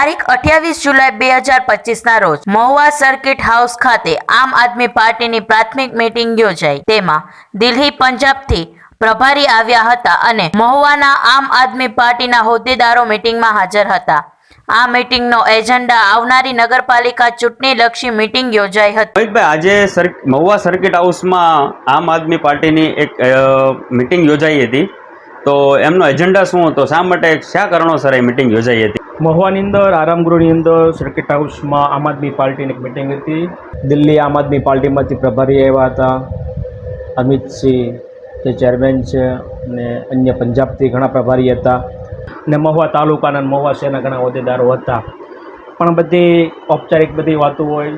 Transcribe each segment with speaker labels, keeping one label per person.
Speaker 1: તારીખ 28 જુલાઈ 2025ના રોજ Mahuva circuit house ખાતે આમ આદમી પાર્ટીની પ્રાથમિક મીટિંગ યોજાઈ। તેમાં દિલ્હી પંજાબથી પ્રભારી આવ્યા હતા અને મહુવાના આમ આદમી પાર્ટીના હોદ્દેદારો મીટિંગમાં હાજર હતા। આ મીટિંગનો એજન્ડા આવનારી નગરપાલિકા ચૂંટણી લક્ષી મીટિંગ યોજાઈ હતી।
Speaker 2: આજે મહુવા સર્કિટ હાઉસમાં આમ આદમી પાર્ટીની એક મીટિંગ યોજાઈ હતી, તો એમનો એજન્ડા શું હતો, શા માટે શા કારણોસર એ મીટિંગ યોજાઈ હતી?
Speaker 3: મહુવાની અંદર આરામગૃહની અંદર સર્કિટ હાઉસમાં આમ આદમી પાર્ટીની એક મીટિંગ હતી। દિલ્હી આમ આદમી પાર્ટીમાંથી પ્રભારી આવ્યા હતા, અમિતસિંહ જે ચેરમેન છે, અને અન્ય પંજાબથી ઘણા પ્રભારી હતા, અને મહુવા તાલુકાના મહુવા શહેરના ઘણા હોદ્દેદારો હતા। પણ બધી ઔપચારિક બધી વાતો હોય,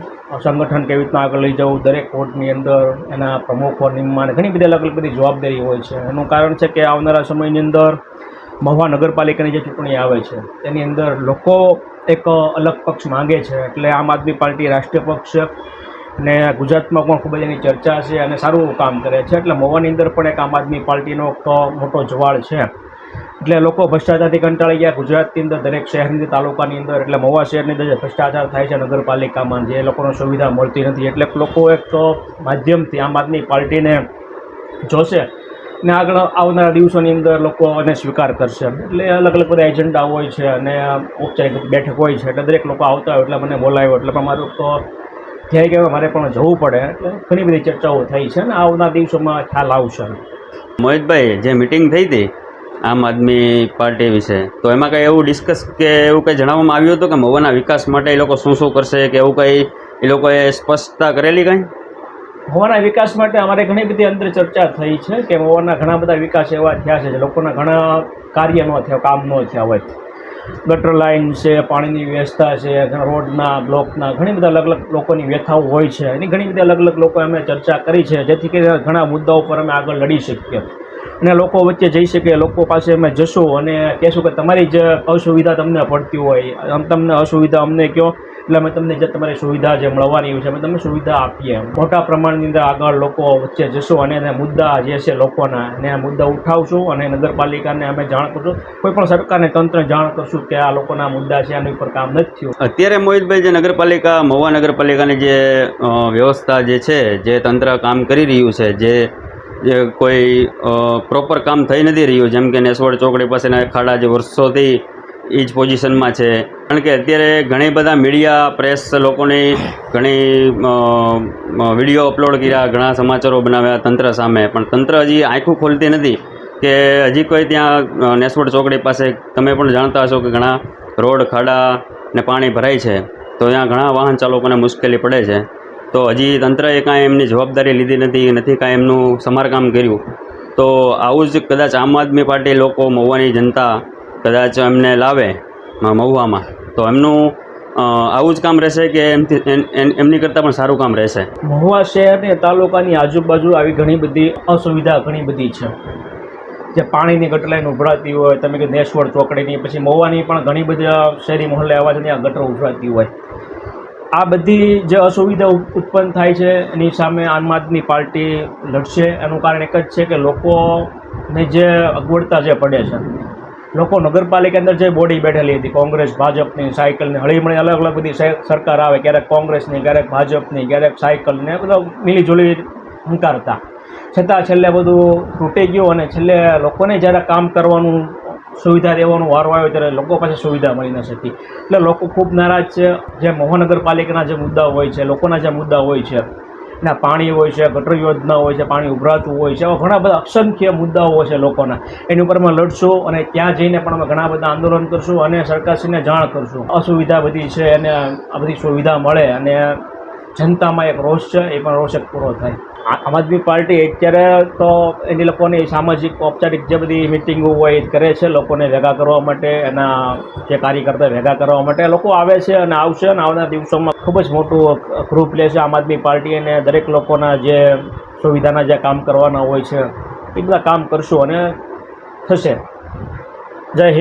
Speaker 3: સંગઠન કેવી રીતના આગળ લઈ જવું, દરેક વોર્ડની અંદર એના પ્રમુખો નિમવાને ઘણી બધી અલગ અલગ બધી જવાબદારી હોય છે। એનું કારણ છે કે આવનારા સમયની અંદર મહુવા નગરપાલિકાની જે ચૂંટણી આવે છે તેની અંદર લોકો એક અલગ પક્ષ માંગે છે, એટલે આમ આદમી પાર્ટી રાષ્ટ્રીય પક્ષ છે અને ગુજરાતમાં પણ ખૂબ જ એની ચર્ચા છે અને સારું કામ કરે છે। એટલે મહુવાની અંદર પણ એક આમ આદમી પાર્ટીનો એક મોટો જવાળ છે। એટલે લોકો ભ્રષ્ટાચારથી કંટાળી ગયા ગુજરાતની અંદર, દરેક શહેરની તાલુકાની અંદર। એટલે મહુવા શહેરની અંદર જે ભ્રષ્ટાચાર થાય છે નગરપાલિકામાં, જે લોકોને સુવિધા મળતી નથી, એટલે લોકો એક માધ્યમથી આમ આદમી પાર્ટીને જોશે ને આગળ આવનારા દિવસોની અંદર લોકો એને સ્વીકાર કરશે। એટલે અલગ અલગ બધા એજન્ડા હોય છે અને ઔપચારિક બેઠક હોય છે, એટલે દરેક લોકો આવતા હોય એટલે મને બોલાવ્યો, એટલે પણ મારું તો ધ્યેય કે મારે પણ જવું પડે, એટલે ઘણી બધી ચર્ચાઓ થઈ છે અને આવનારા દિવસોમાં ખ્યાલ આવશે।
Speaker 2: મોહિતભાઈ, જે મિટિંગ થઈ હતી આમ આદમી પાર્ટી વિશે, તો એમાં કંઈ એવું ડિસ્કસ કે એવું કંઈ જણાવવામાં આવ્યું હતું કે મહુવાના વિકાસ માટે એ લોકો શું શું કરશે, કે એવું કંઈ એ લોકોએ સ્પષ્ટતા કરેલી કંઈ?
Speaker 3: મહુવાના વિકાસ માટે અમારે ઘણી બધી અંદર ચર્ચા થઈ છે કે મહુવાના ઘણા બધા વિકાસ એવા થયા છે જે લોકોના ઘણા કાર્ય ન થયા, કામ ન થયા હોય। ગટર લાઇન છે, પાણીની વ્યવસ્થા છે, રોડના બ્લોકના ઘણી બધા અલગ અલગ લોકોની વ્યથાઓ હોય છે, એની ઘણી બધી અલગ અલગ લોકો અમે ચર્ચા કરી છે, જેથી કરીને ઘણા મુદ્દાઓ પર અમે આગળ લડી શકીએ અને લોકો વચ્ચે જઈ શકીએ। લોકો પાસે અમે જશું અને કહેશું કે તમારી જે અસુવિધા તમને પડતી હોય, તમને અસુવિધા અમને કહો, એટલે અમે તમને જે તમારી સુવિધા જે મળવાની હોય છે અમે તમને સુવિધા આપીએ। મોટા પ્રમાણની અંદર આગળ લોકો વચ્ચે જશું અને એના મુદ્દા જે છે લોકોના, એને મુદ્દા ઉઠાવશું અને નગરપાલિકાને અમે જાણ કરશું, કોઈ પણ સરકારને તંત્ર જાણ કરશું કે આ લોકોના મુદ્દા છે, આની ઉપર કામ નથી થયું।
Speaker 2: અત્યારે મોહિતભાઈ, જે નગરપાલિકા મહુવા નગરપાલિકાની જે વ્યવસ્થા જે છે, જે તંત્ર કામ કરી રહ્યું છે, જે કોઈ પ્રોપર કામ થઈ નથી રહ્યું, જેમ કે નેસવડ ચોકડી પાસેના ખાડા જે વર્ષોથી એ જ પોઝિશનમાં છે, કારણ કે અત્યારે ઘણી બધા મીડિયા પ્રેસ લોકોની ઘણી વિડીયો અપલોડ કર્યા, ઘણા સમાચારો બનાવ્યા તંત્ર સામે, પણ તંત્ર હજી આંખું ખોલતી નથી કે હજી કોઈ ત્યાં નેસવડ ચોકડી પાસે તમે પણ જાણતા હશો કે ઘણા રોડ ખાડા ને પાણી ભરાય છે, તો ત્યાં ઘણા વાહન ચાલકોને મુશ્કેલી પડે છે। તો હજી તંત્રએ કાંઈ એમની જવાબદારી લીધી નથી કાંઈ એમનું સમારકામ કર્યું। તો આવું જ કદાચ આમ આદમી પાર્ટી લોકો, મહુવાની જનતા કદાચ એમને લાવે મહુવામાં, તો એમનું આવું જ કામ રહેશે કે એમની કરતાં પણ સારું કામ રહેશે?
Speaker 3: મહુવા શહેર અને તાલુકાની આજુબાજુ આવી ઘણી બધી અસુવિધા ઘણી બધી છે, જે પાણીની ગટર લાઈન ઉભરાતી હોય, તમે કે નેસવડ ચોકડીની, પછી મહુવાની પણ ઘણી બધી શહેરી મહોલ્લે આવા છે ત્યાં ગટર ઉભરાતી હોય। આ બધી જે અસુવિધા ઉત્પન્ન થાય છે એની સામે આમ આદમી પાર્ટી લડશે। એનું કારણ એક જ છે કે લોકોને જે અગવડતા જે પડે છે, લોકો નગરપાલિકા અંદર જે બોડી બેઠેલી હતી કોંગ્રેસ ભાજપની, સાયકલની, હળીમળી અલગ અલગ બધી સરકાર આવે, ક્યારેક કોંગ્રેસની, ક્યારેક ભાજપની, ક્યારેક સાયકલને, બધા મિલીજુલી હંકારતા, છતાં છેલ્લે બધું તૂટી ગયું અને છેલ્લે લોકોને જ્યારે કામ કરવાનું, સુવિધા દેવાનું વારો આવ્યો ત્યારે લોકો પાસે સુવિધા મળી ન શકી, એટલે લોકો ખૂબ નારાજ છે। જે મહાનગરપાલિકાના જે મુદ્દા હોય છે, લોકોના જે મુદ્દા હોય છે, ના પાણી હોય છે, ગટર યોજના હોય છે, પાણી ઉભરાતું હોય છે, એવા ઘણા બધા અસંખ્ય મુદ્દાઓ છે લોકોના, એની ઉપર અમે લડશું અને ત્યાં જઈને પણ અમે ઘણા બધા આંદોલન કરશું અને સરકારશ્રીને જાણ કરશું અસુવિધા બધી છે અને આ બધી સુવિધા મળે અને જનતામાં એક રોષ છે એ પણ રોષ પૂરો થાય। આમ આદમી પાર્ટી અત્યારે તો એની લોકોની સામાજિક ઔપચારિક જે બધી મિટિંગો હોય એ કરે છે, લોકોને ભેગા કરવા માટે, એના જે કાર્યકર્તા ભેગા કરવા માટે લોકો આવે છે અને આવશે, અને આવનારા દિવસોમાં ખૂબ જ મોટું ગ્રુપ લે છે આમ આદમી પાર્ટી, અને દરેક લોકોના જે સુવિધાના જે કામ કરવાના હોય છે એ બધા કામ કરશું અને થશે। જય હિન્દ।